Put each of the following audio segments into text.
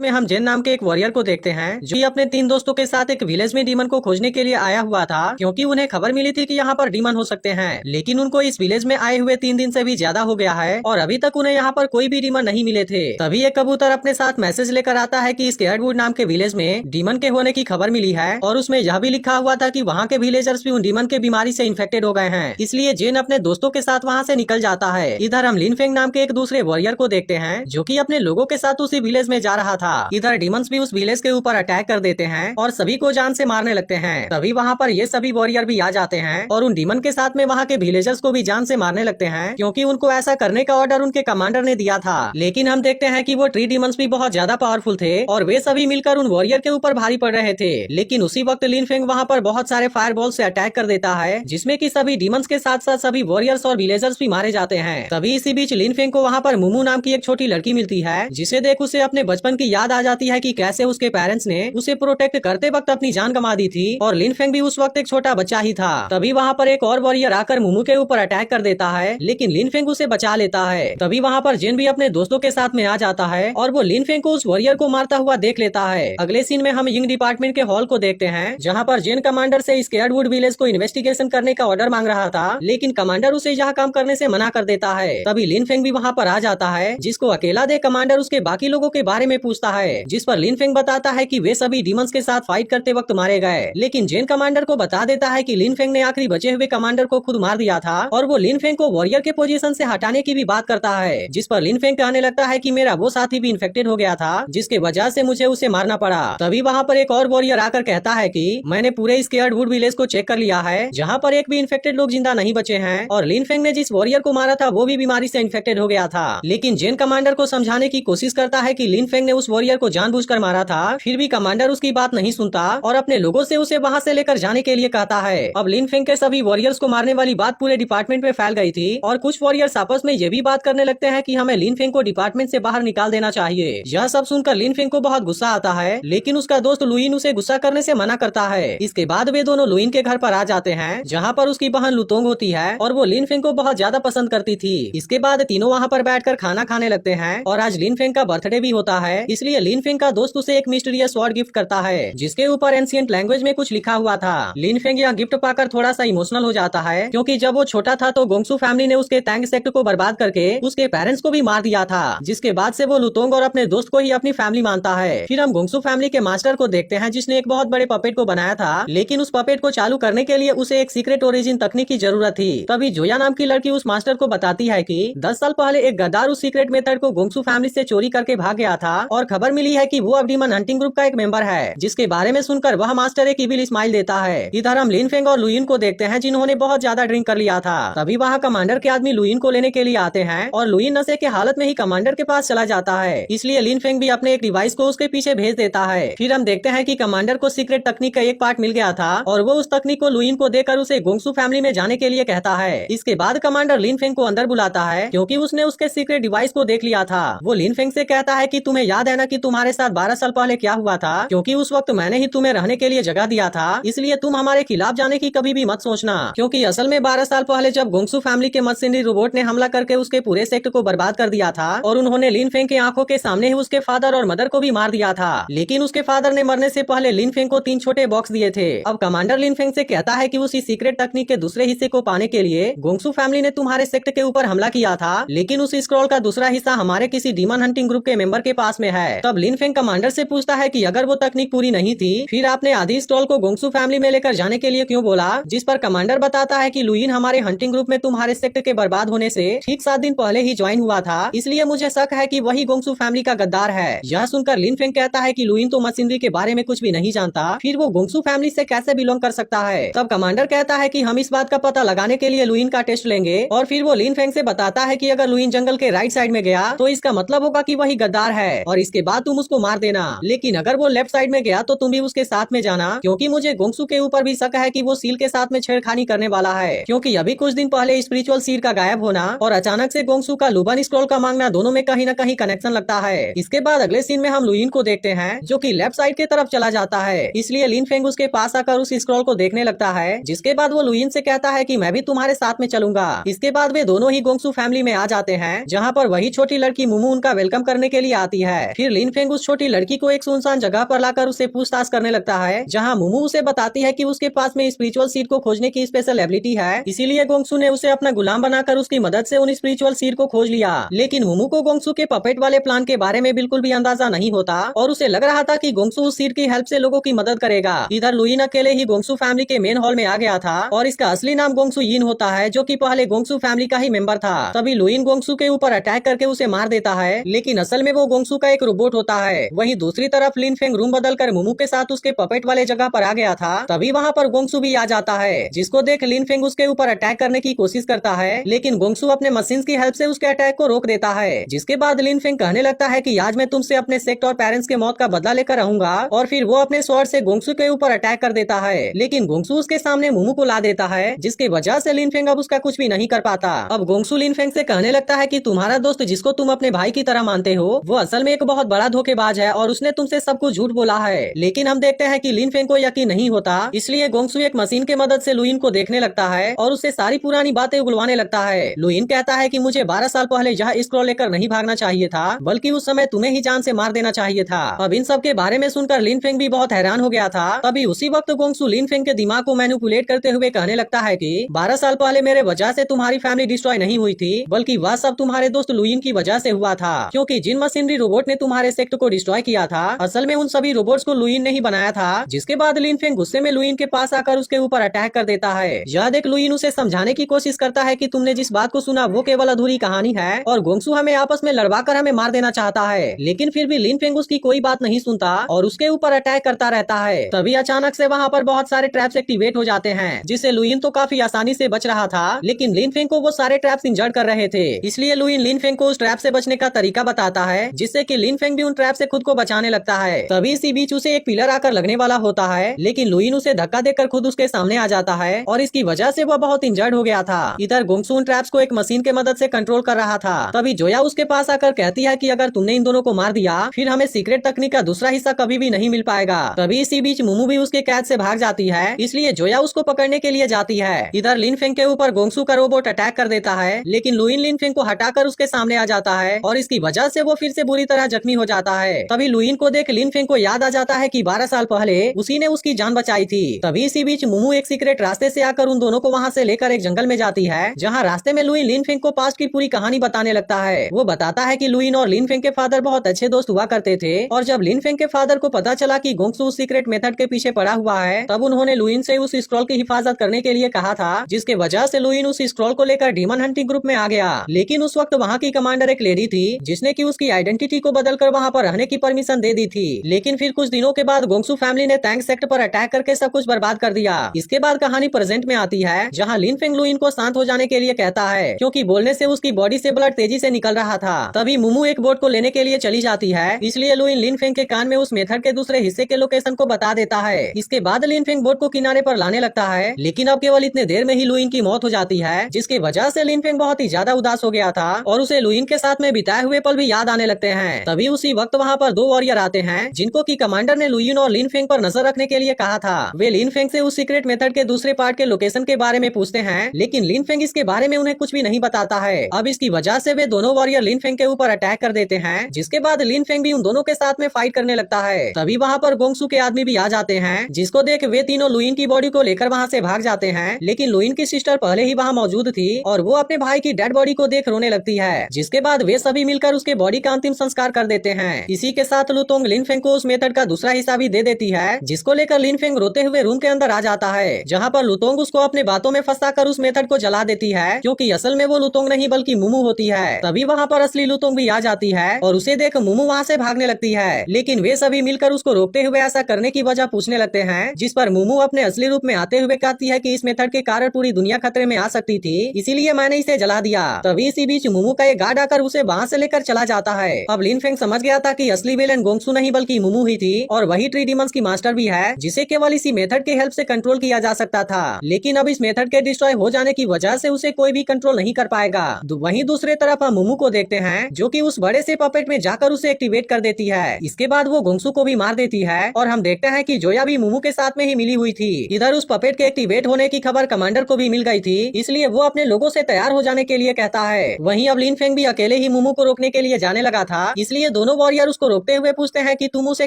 में हम जेन नाम के एक वॉरियर को देखते हैं जो कि अपने 3 दोस्तों के साथ एक विलेज में डीमन को खोजने के लिए आया हुआ था, क्योंकि उन्हें खबर मिली थी कि यहाँ पर डीमन हो सकते हैं। लेकिन उनको इस विलेज में आए हुए 3 दिन से भी ज्यादा हो गया है और अभी तक उन्हें यहाँ पर कोई भी डीमन नहीं मिले थे। तभी एक कबूतर अपने साथ मैसेज लेकर आता है कि स्केयर्डवुड नाम के विलेज में डीमन के होने की खबर मिली है और उसमें यह भी लिखा हुआ था कि वहाँ के विलेजर्स भी उन डीमन के बीमारी से इन्फेक्टेड हो गए हैं। इसलिए जेन अपने दोस्तों के साथ वहाँ से निकल जाता है। इधर हम लिनफेंग नाम के एक दूसरे वॉरियर को देखते हैं जो कि अपने लोगों के साथ उसी विलेज में जा रहा था। इधर डीमंस भी उस विलेज के ऊपर अटैक कर देते हैं और सभी को जान से मारने लगते हैं। तभी वहाँ पर ये सभी वॉरियर भी आ जाते हैं और उन डीमन के साथ में वहाँ के विलेजर्स को भी जान से मारने लगते हैं, क्योंकि उनको ऐसा करने का ऑर्डर उनके कमांडर ने दिया था। लेकिन हम देखते हैं कि वो ट्री डीमंस भी बहुत ज्यादा पावरफुल थे और वे सभी मिलकर उन वॉरियर के ऊपर भारी पड़ रहे थे। लेकिन उसी वक्त लिनफेंग वहाँ पर बहुत सारे फायरबॉल से अटैक कर देता है, जिसमें कि सभी डीमंस के साथ साथ सभी वॉरियर्स और विलेजर्स भी मारे जाते हैं। तभी इसी बीच लिनफेंग को वहाँ पर मुमू नाम की एक छोटी लड़की मिलती है, जिसे देख उसे अपने बचपन की याद आ जाती है कि कैसे उसके पेरेंट्स ने उसे प्रोटेक्ट करते वक्त अपनी जान गंवा दी थी और लिनफेंग भी उस वक्त एक छोटा बच्चा ही था। तभी वहाँ पर एक और वॉरियर आकर मुमू के ऊपर अटैक कर देता है, लेकिन लिनफेंग उसे बचा लेता है। तभी वहाँ पर जेन भी अपने दोस्तों के साथ में आ जाता है और वो लिनफेंग को उस वॉरियर को मारता हुआ देख लेता है। अगले सीन में हम यिंग डिपार्टमेंट के हॉल को देखते हैं, जहाँ पर जेन कमांडर से स्केयर्डवुड विलेज को इन्वेस्टिगेशन करने का ऑर्डर मांग रहा था, लेकिन कमांडर उसे यह काम करने से मना कर देता है। तभी लिनफेंग भी वहाँ पर आ जाता है, जिसको अकेला देख कमांडर उसके बाकी लोगों के बारे में पूछता है, जिस पर लिनफेंग बताता है कि वे सभी डीमंस के साथ फाइट करते वक्त मारे गए। लेकिन जेन कमांडर को बता देता है कि लिनफेंग ने आखिरी बचे हुए कमांडर को खुद मार दिया था और वो लिनफेंग को वॉरियर के पोजीशन से हटाने की भी बात करता है, जिस पर लिनफेंग कहने लगता है कि मेरा वो साथी भी इन्फेक्टेड हो गया था, जिसके वजह से मुझे उसे मारना पड़ा। तभी वहाँ पर एक और वॉरियर आकर कहता है कि मैंने पूरे स्केयर्डवुड विलेज को चेक कर लिया है, जहाँ पर एक भी इन्फेक्टेड लोग जिंदा नहीं बचे हैं और लिनफेंग ने जिस वॉरियर को मारा था वो भी बीमारी से इन्फेक्टेड हो गया था। लेकिन जेन कमांडर को समझाने की कोशिश करता है कि लिनफेंग ने उस वॉरियर को जानबूझकर मारा था, फिर भी कमांडर उसकी बात नहीं सुनता और अपने लोगों से उसे वहाँ से लेकर जाने के लिए कहता है। अब लिनफेंग के सभी वॉरियर्स को मारने वाली बात पूरे डिपार्टमेंट में फैल गई थी और कुछ वॉरियर्स आपस में ये भी बात करने लगते हैं कि हमें लिनफेंग को डिपार्टमेंट से बाहर निकाल देना चाहिए। यह सब सुनकर लिनफेंग को बहुत गुस्सा आता है, लेकिन उसका दोस्त लुइन उसे गुस्सा करने से मना करता है। इसके बाद वे दोनों लुइन के घर पर आ जाते हैं, जहाँ पर उसकी बहन लुतोंग होती है और वो लिनफेंग को बहुत ज्यादा पसंद करती थी। इसके बाद तीनों वहाँ पर बैठकर खाना खाने लगते हैं और आज लिनफेंग का बर्थडे भी होता है, इसलिए लिनफेंग का दोस्त उसे एक मिस्टीरियस स्वॉर्ड गिफ्ट करता है, जिसके ऊपर एंशिएंट लैंग्वेज में कुछ लिखा हुआ था। लिनफेंग यह गिफ्ट पाकर थोड़ा सा इमोशनल हो जाता है, क्योंकि जब वो छोटा था तो गोंगसू फैमिली ने उसके तैंग सेक्ट को बर्बाद करके उसके पेरेंट्स को भी मार दिया था, जिसके बाद से वो लुतोंग और अपने दोस्त को ही अपनी फैमिली मानता है। फिर हम गोंगसू फैमिली के मास्टर को देखते हैं, जिसने एक बहुत बड़े पपेट को बनाया था, लेकिन उस पपेट को चालू करने के लिए उसे एक सीक्रेट ओरिजिन तकनीक की जरूरत थी। तभी जोया नाम की लड़की उस मास्टर को बताती है कि 10 साल पहले एक गद्दार उस सीक्रेट मेथड को गोंगसू फैमिली से चोरी करके भाग गया था और खबर मिली है कि वो अब डीमन हंटिंग ग्रुप का एक मेंबर है, जिसके बारे में सुनकर वह मास्टर एक इविल स्माइल देता है। इधर हम लिनफेंग और लुइन को देखते हैं, जिन्होंने बहुत ज्यादा ड्रिंक कर लिया था। तभी वहाँ कमांडर के आदमी लुइन को लेने के लिए आते हैं और लुइन नशे के हालत में ही कमांडर के पास चला जाता है, इसलिए लिनफेंग भी अपने एक डिवाइस को उसके पीछे भेज देता है। फिर हम देखते हैं कि कमांडर को सीक्रेट तकनीक का एक पार्ट मिल गया था और वो उस तकनीक को लुइन को देकर उसे गोंगसू फैमिली में जाने के लिए कहता है। इसके बाद कमांडर लिनफेंग को अंदर बुलाता है, क्योंकि उसने उसके सीक्रेट डिवाइस को देख लिया था। वो लिनफेंग से कहता है कि तुम्हें याद है ना कि तुम्हारे साथ 12 साल पहले क्या हुआ था, क्योंकि उस वक्त मैंने ही तुम्हें रहने के लिए जगह दिया था, इसलिए तुम हमारे खिलाफ जाने की कभी भी मत सोचना। क्योंकि असल में 12 साल पहले जब गोंगसू फैमिली के मशीनरी रोबोट ने हमला करके उसके पूरे सेक्ट को बर्बाद कर दिया था और उन्होंने लिनफेंग के आंखों के सामने ही उसके फादर और मदर को भी मार दिया था, लेकिन उसके फादर ने मरने से पहले लिनफेंग को 3 छोटे बॉक्स दिए थे। अब कमांडर लिनफेंग से कहता है कि उसी सीक्रेट तकनीक के दूसरे हिस्से को पाने के लिए गोंगसू फैमिली ने तुम्हारे सेक्ट के ऊपर हमला किया था, लेकिन उस स्क्रॉल का दूसरा हिस्सा हमारे किसी डीमन हंटिंग ग्रुप के मेंबर के पास में है। तब लिनफेंग कमांडर से पूछता है कि अगर वो तकनीक पूरी नहीं थी, फिर आपने आधी स्क्रॉल को गोंगसू फैमिली में लेकर जाने के लिए क्यों बोला? जिस पर कमांडर बताता है कि लुइन हमारे हंटिंग ग्रुप में तुम्हारे सेक्ट के बर्बाद होने से ठीक 7 दिन पहले ही ज्वाइन हुआ था, इसलिए मुझे शक है कि वही गोंगसू फैमिली का गद्दार है। यह सुनकर लिनफेंग कहता है कि लुइन तो मशीनरी के बारे में कुछ भी नहीं जानता, फिर वो गोंगसू फैमिली से कैसे बिलोंग कर सकता है? तब कमांडर कहता है कि हम इस बात का पता लगाने के लिए लुइन का टेस्ट लेंगे और फिर वो लिनफेंग से बताता है कि अगर लुइन जंगल के राइट साइड में गया तो इसका मतलब होगा कि वही गद्दार है और इसके बाद तुम उसको मार देना, लेकिन अगर वो लेफ्ट साइड में गया तो तुम भी उसके साथ में जाना, क्योंकि मुझे गोंगसू के ऊपर भी शक है कि वो सील के साथ में छेड़खानी करने वाला है, क्योंकि अभी कुछ दिन पहले स्पिरिचुअल सील का गायब होना और अचानक से गोंगसू का लुबन स्क्रॉल का मांगना दोनों में कहीं न कहीं कनेक्शन लगता है। इसके बाद अगले सीन में हम लुइन को देखते हैं, जो कि लेफ्ट साइड की तरफ चला जाता है, इसलिए लिनफेंग उसके पास आकर उस स्क्रॉल को देखने लगता है, जिसके बाद वो लुइन से कहता है कि मैं भी तुम्हारे साथ में चलूंगा। इसके बाद वे दोनों ही गोंगसू फैमिली में आ जाते हैं, जहाँ पर वही छोटी लड़की मुमू उनका वेलकम करने के लिए आती है। फिर लिन फेंग उस छोटी लड़की को एक सुनसान जगह पर लाकर उसे पूछताछ करने लगता है, जहाँ मुमू उसे बताती है कि उसके पास में स्पिरिचुअल सीड को खोजने की स्पेशल एबिलिटी है। इसीलिए गोंगसू ने उसे अपना गुलाम बनाकर उसकी मदद से उन स्पिरिचुअल सीड को खोज लिया। लेकिन मुमू को गोंगसू के पपेट वाले प्लान के बारे में बिल्कुल भी अंदाजा नहीं होता और उसे लग रहा था कि गोंगसू उस सीड की हेल्प से लोगों की मदद करेगा। इधर लुइन अकेले ही गोंगसू फैमिली के मेन हॉल में आ गया था और इसका असली नाम गोंगसू यिन होता है, जो कि पहले गोंगसू फैमिली का ही मेंबर था। तभी लुइन गोंगसू के ऊपर अटैक करके उसे मार देता है, लेकिन असल में वो गोंगसू का एक रोबोट होता है। वहीं दूसरी तरफ लिन फेंग रूम बदलकर मुमू के साथ उसके पपेट वाले जगह पर आ गया था। तभी वहाँ पर गोंगसू भी आ जाता है, जिसको देख लिन फेंग उसके ऊपर अटैक करने की कोशिश करता है, लेकिन गोंगसू अपने मशीन की हेल्प से उसके अटैक को रोक देता है। जिसके बाद लिन फेंग कहने लगता है कि आज मैं तुमसे अपने सेक्ट और पेरेंट्स के मौत का बदला लेकर रहूंगा, और फिर वो अपने स्वॉर्ड से गोंगसू के ऊपर अटैक कर देता है। लेकिन गोंगसू उसके सामने मुमू को ला देता है, जिसकी वजह से लिन फेंग अब उसका कुछ भी नहीं कर पाता। अब गोंगसू लिन फेंग से कहने लगता है कि तुम्हारा दोस्त जिसको तुम अपने भाई की तरह मानते हो, वो असल में एक बहुत बड़ा धोखेबाज है और उसने तुमसे सब कुछ झूठ बोला है। लेकिन हम देखते हैं कि लिन फेंग को यकीन नहीं होता, इसलिए गोंगसू एक मशीन के मदद से लुइन को देखने लगता है और उससे सारी पुरानी बातें उगलवाने लगता है। लुइन कहता है कि मुझे 12 साल पहले यह स्क्रॉल लेकर नहीं भागना चाहिए था, बल्कि उस समय तुम्हें ही जान से मार देना चाहिए था। अब इन सब के बारे में सुनकर लिन फेंग भी बहुत हैरान हो गया था। तभी उसी वक्त गोंगसू लिन फेंग के दिमाग को मैनिपुलेट करते हुए कहने लगता है कि 12 साल पहले मेरे वजह से तुम्हारी फैमिली डिस्ट्रॉय नहीं हुई थी, बल्कि वह सब तुम्हारे दोस्त लुइन की वजह से हुआ था। क्योंकि जिन मशीनरी रोबोट ने तुम्हारे सेक्ट को डिस्ट्रॉय किया था, असल में उन सभी रोबोट्स को लुइन ने ही बनाया था। जिसके बाद लिन फेंग गुस्से में लुइन के पास आकर उसके ऊपर अटैक कर देता है। यह देख लुइन उसे समझाने की कोशिश करता है कि तुमने जिस बात को सुना वो केवल अधूरी कहानी है और गोंगसू हमें आपस में लड़वाकर हमें मार देना चाहता है। लेकिन फिर भी लिन फेंग उसकी कोई बात नहीं सुनता और उसके ऊपर अटैक करता रहता है। तभी अचानक से वहाँ पर बहुत सारे ट्रैप्स एक्टिवेट हो जाते हैं, जिससे लुइन तो काफी आसानी से बच रहा था, लेकिन लिन फेंग को वो सारे ट्रैप्स इंजर्ड कर रहे थे। इसलिए लुइन लिन फेंग को उस ट्रैप से बचने का तरीका बताता है, जिससे कि लिन फेंग भी उन ट्रैप से खुद को बचाने लगता है। तभी इसी बीच उसे एक पिलर आकर लगने वाला होता है, लेकिन लुइन उसे धक्का देकर खुद उसके सामने आ जाता है और इसकी वजह से वह बहुत इंजर्ड हो गया था। इधर गोंगसू उन ट्रैप्स को एक मशीन के मदद से कंट्रोल कर रहा था। तभी जोया उसके पास आकर कहती है कि अगर तुमने इन दोनों को मार दिया, फिर हमें सीक्रेट तकनीक का दूसरा हिस्सा कभी भी नहीं मिल पाएगा। तभी इसी बीच मुमू भी उसके कैद से भाग जाती है, इसलिए जोया उसको पकड़ने के लिए जाती है। इधर लिन फेंग के ऊपर गोंगसू का रोबोट अटैक कर देता है, लेकिन लुइन लिन फेंग को हटाकर उसके सामने आ जाता है और इसकी वजह से वो फिर से बुरी तरह जख्मी हो जाता है। तभी लुइन को देख लिन फेंग को याद आ जाता है कि 12 साल पहले उसी ने उसकी जान बचाई थी। तभी इसी बीच मुमू एक सीक्रेट रास्ते से आकर उन दोनों को वहाँ से लेकर एक जंगल में जाती है, जहाँ रास्ते में लुइन लिन फेंग को पास्ट की पूरी कहानी बताने लगता है। वो बताता है कि लुइन और लिन फेंग के फादर बहुत अच्छे दोस्त हुआ करते थे और जब लिन फेंग के फादर को पता चला कि गोंगसू उस सीक्रेट मेथड के पीछे पड़ा हुआ है, तब उन्होंने लुइन से उस स्क्रॉल की हिफाजत करने के लिए कहा था, जिसके वजह से लुइन उस स्क्रॉल को लेकर डीमन हंटिंग ग्रुप में आ गया। लेकिन उस वक्त वहाँ की कमांडर एक लेडी थी, जिसने की उसकी आइडेंटिटी को बदलकर वहाँ पर रहने की परमिशन दे दी थी। लेकिन फिर कुछ दिनों के बाद गोंगसू फैमिली ने टैंक सेक्ट पर अटैक करके सब कुछ बर्बाद कर दिया। इसके बाद कहानी प्रेजेंट में आती है, जहाँ लिन फेंग लुइन को शांत हो जाने के लिए कहता है, क्योंकि बोलने से उसकी बॉडी से ब्लड तेजी से निकल रहा था। तभी मुमू एक बोट को लेने के लिए चली जाती है, इसलिए लुइन लिन फेंग के कान में उस मेथड के दूसरे हिस्से के लोकेशन को बता देता है। इसके बाद लिन फेंग बोट को किनारे पर लाने लगता है, लेकिन अब केवल इतने देर में ही लुइन की मौत हो जाती है, जिसकी वजह से लिन फेंग बहुत ही ज्यादा उदास हो गया था और उसे लुइन के साथ में बिताए हुए पल भी याद आने लगते हैं। तभी उसी वक्त वहाँ पर दो वॉरियर आते हैं, जिनको की कमांडर ने लुइन और लिन फेंग पर नजर रखने के लिए कहा था। वे लिन फेंग से उस सीक्रेट मेथड के दूसरे पार्ट के लोकेशन के बारे में पूछते हैं, लेकिन लिन फेंग इसके बारे में उन्हें कुछ भी नहीं बताता है। अब इसकी वजह से वे दोनों वॉरियर लिन फेंग के ऊपर अटैक कर देते हैं, जिसके बाद लिन फेंग भी उन दोनों के साथ में फाइट करने लगता है। तभी वहाँ पर गोंगसू के आदमी भी आ जाते हैं, जिसको देख वे तीनों लुइन की बॉडी को लेकर वहाँ से भाग जाते हैं। लेकिन लुइन की सिस्टर पहले ही वहाँ मौजूद थी और वो अपने भाई की डेड बॉडी को देख रोने लगती है, जिसके बाद वे सभी मिलकर उसके बॉडी का अंतिम संस्कार कर देते हैं। इसी के साथ लुतोंग लिन फेंग को उस मेथड का दूसरा हिस्सा भी दे देती है, जिसको लेकर लिन फेंग रोते हुए रूम के अंदर आ जाता है, जहाँ पर लुतोंग उसको अपने बातों में फंसाकर उस मेथड को जला देती है, क्योंकि असल में वो लुतोंग नहीं बल्कि मुमू होती है। तभी वहाँ पर असली लुतोंग भी आ जाती है और उसे देख मुमू वहाँ से भागने लगती है, लेकिन वे सभी मिलकर उसको रोकते हुए ऐसा करने की वजह पूछने लगते हैं, जिस पर मुमू अपने असली रूप में आते हुए कहती है कि इस मेथड के कारण पूरी दुनिया खतरे में आ सकती थी, इसीलिए मैंने इसे जला दिया। तभी इसी बीच मुमू का एक गार्ड आकर उसे वहाँ से लेकर चला जाता है। अब लिन फेंग समझ गया था कि असली विलेन गोंगसू नहीं बल्कि मुमू ही थी और वही ट्री डीमंस की मास्टर भी है, जिसे केवल इसी मेथड के हेल्प से कंट्रोल किया जा सकता था। लेकिन अब इस मेथड के डिस्ट्रॉय हो जाने की वजह से उसे कोई भी कंट्रोल नहीं कर पाएगा। वहीं दूसरे तरफ हम मुमू को देखते हैं, जो कि उस बड़े से पपेट में जाकर उसे एक्टिवेट कर देती है। इसके बाद वो गोंगसू को भी मार देती है और हम देखते हैं कि जोया भी मुमू के साथ में ही मिली हुई थी। इधर उस पपेट के एक्टिवेट होने की खबर कमांडर को भी मिल गई थी, इसलिए वो अपने लोगों से तैयार हो जाने के लिए कहता है। वहीं अब लिन फेंग भी अकेले ही मुमू को रोकने के लिए जाने लगा था, इसलिए दोनों वॉरियर उसको रोकते हुए पूछते हैं कि तुम उसे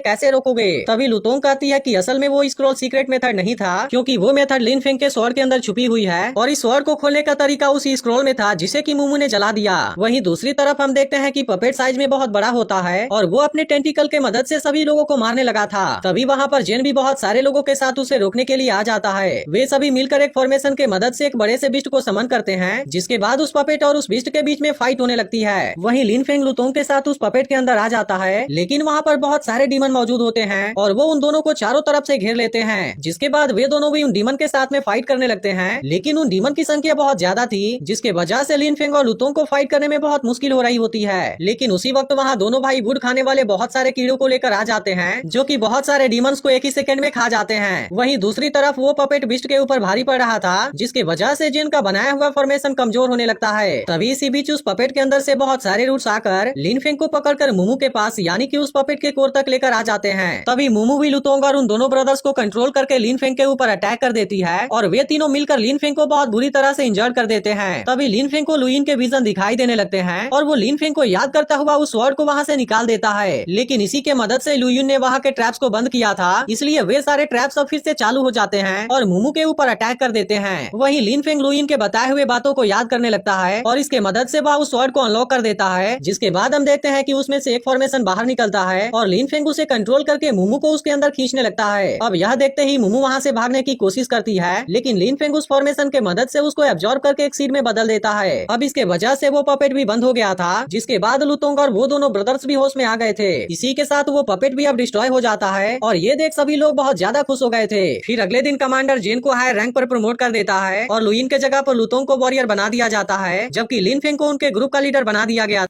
कैसे रोकोगे। तभी लुतोंग कहती है कि असल में वो स्क्रॉल सीक्रेट मेथड नहीं था, क्योंकि वो मेथड लिन फेंग के स्वॉर्ड के अंदर छुपी हुई है और इस स्वॉर्ड को खोलने का तरीका उसी स्क्रॉल में था जिसे कि मुमू ने जला दिया। वहीं दूसरी तरफ हम देखते हैं कि पपेट साइज में बहुत बड़ा होता है और वो अपने टेंटिकल के मदद से सभी लोगों को मारने लगा था। तभी वहाँ पर जेन भी बहुत सारे लोगों के साथ उसे रोकने के लिए आ जाता है। वे सभी मिलकर एक फॉर्मेशन के मदद से एक बड़े से बिस्ट को समन करते हैं, जिसके बाद उस पपेट और उस बिस्ट के बीच में फाइट होने लगती है। वहीं लिन फेंग लुतोंग के साथ उस पपेट के अंदर आ जाता है, लेकिन वहाँ पर बहुत सारे डीमन मौजूद होते हैं और वो उन दोनों को चारों तरफ से घेर लेते हैं। जिसके बाद वे दोनों भी उन डीमन के साथ में फाइट करने लगते हैं, लेकिन उन डीमन की संख्या बहुत ज्यादा थी, जिसके वजह से लिन फेंग और लुतोंग को फाइट करने में बहुत मुश्किल हो रही होती है। लेकिन उसी वक्त वहाँ दोनों भाई वुड खाने वाले बहुत सारे कीड़ों को लेकर आ जाते हैं, जो कि बहुत सारे डीमंस को एक ही सेकंड में खा जाते हैं। वहीं दूसरी तरफ वो पपेट बिस्ट के ऊपर भारी पड़ रहा था, जिसके वजह से जिन का बनाया हुआ फॉर्मेशन कमजोर होने लगता है। तभी इसी बीच उस पपेट के अंदर से बहुत सारे रूट्स आकर लिन फेंग को पकड़कर मुमू के पास यानी कि उस पपेट के कोर तक लेकर आ जाते हैं। तभी मुमू भी लुतोंग और उन दोनों ब्रदर्स को कंट्रोल करके लिन फेंग के ऊपर अटैक कर देती है और वे तीनों मिलकर लिन फेंग को बहुत बुरी तरह से इंजर्ड कर देते हैं। तभी लिन फेंग को लुइन के विजन दिखाई देने लगते हैं और वो लिन फेंग को याद करता हुआ उस स्वॉर्ड को वहाँ से निकाल देता है। लेकिन इसी के मदद से लुइन ने वहाँ के ट्रैप्स को बंद किया था, इसलिए वे सारे ट्रैप्स अब फिर से चालू हो जाते हैं और मुमू के ऊपर अटैक कर देते हैं। वहीं लिन फेंग लुइन के बताए हुए बातों को याद करने लगता है और इसके मदद से वह उस स्वॉर्ड को अनलॉक कर देता है, जिसके बाद हम देखते हैं कि उसमें से एक फॉर्मेशन बाहर निकलता है और लिन फेंग उसे कंट्रोल करके मुमू को उसके अंदर खींचने लगता है। अब यह देखते ही मुमू वहाँ से भागने की कोशिश करती है, लेकिन लिन फेंग उस फॉर्मेशन के मदद से उसको एब्जॉर्ब करके एक सीड में बदल देता है। अब इसके वजह से वो पपेट भी बंद हो गया था, जिसके बाद लुतोंग और वो दोनों ब्रदर्स भी होश में आ गए थे। इसी के साथ वो पपेट भी अब डिस्ट्रॉय हो जाता है और ये देख सभी लोग बहुत ज्यादा खुश हो गए थे। फिर अगले दिन कमांडर जेन को हायर रैंक पर प्रमोट कर देता है और लुइन के जगह पर लुतोंग को वॉरियर बना दिया जाता है, जबकि लिन फेंग को उनके ग्रुप का लीडर बना दिया गया।